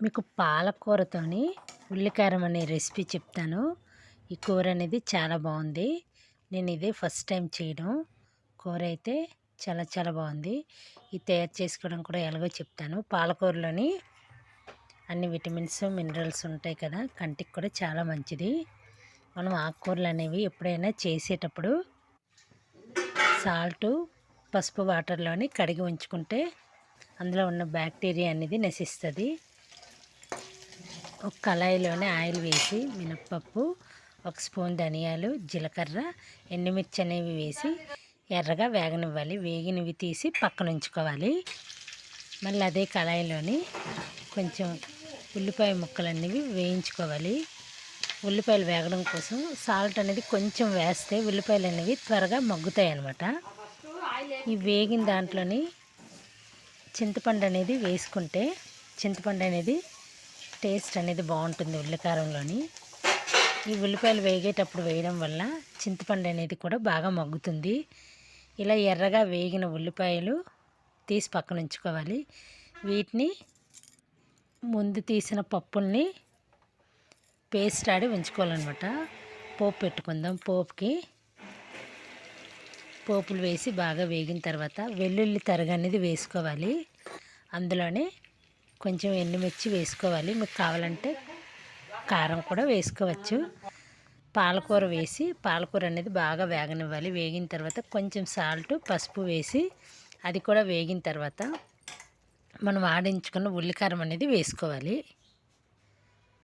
మీకు పాలకూరతోని ఉల్లికారం అనే రెసిపీ చెప్తాను. ఈ కూర అనేది చాలా బాగుంది. నేను ఇదే ఫస్ట్ టైం చేయడం. కూర అయితే చాలా చాలా బాగుంది. ఇది తయారు చేసుకోవడం కూడా ఎలాగో చెప్తాను. పాలకూరలోని అన్ని విటమిన్స్ మినరల్స్ ఉంటాయి కదా, కంటికి కూడా చాలా మంచిది. మనం ఆకుకూరలు అనేవి ఎప్పుడైనా చేసేటప్పుడు సాల్టు పసుపు వాటర్లోని కడిగి ఉంచుకుంటే అందులో ఉన్న బ్యాక్టీరియా అనేది నశిస్తుంది. ఒక కళాయిలోనే ఆయిల్ వేసి మినప్పప్పు, ఒక స్పూన్ ధనియాలు, జీలకర్ర, ఎండుమిర్చి అనేవి వేసి ఎర్రగా వేగనివ్వాలి. వేగినవి తీసి పక్కన ఉంచుకోవాలి. మళ్ళీ అదే కళాయిలోని కొంచెం ఉల్లిపాయ ముక్కలు అనేవి వేయించుకోవాలి. ఉల్లిపాయలు వేగడం కోసం సాల్ట్ అనేది కొంచెం వేస్తే ఉల్లిపాయలు అనేవి త్వరగా మగ్గుతాయి అన్నమాట. ఈ వేగిన దాంట్లోని చింతపండు అనేది వేసుకుంటే చింతపండు అనేది టేస్ట్ అనేది బాగుంటుంది ఉల్లికారంలోని. ఈ ఉల్లిపాయలు వేగేటప్పుడు వేయడం వల్ల చింతపండు అనేది కూడా బాగా మగ్గుతుంది. ఇలా ఎర్రగా వేగిన ఉల్లిపాయలు తీసి పక్కన ఉంచుకోవాలి. వీటిని ముందు తీసిన పప్పుల్ని పేస్ట్ ఆడి ఉంచుకోవాలన్నమాట. పోపు పెట్టుకుందాం. పోపులు వేసి బాగా వేగిన తర్వాత వెల్లుల్లి తరుగు అనేది వేసుకోవాలి. అందులోనే కొంచెం ఎండుమిర్చి వేసుకోవాలి. మీకు కావాలంటే కారం కూడా వేసుకోవచ్చు. పాలకూర వేసి పాలకూర అనేది బాగా వేగనివ్వాలి. వేగిన తర్వాత కొంచెం సాల్ట్ పసుపు వేసి అది కూడా వేగిన తర్వాత మనం ఆడించుకున్న ఉల్లికారం అనేది వేసుకోవాలి.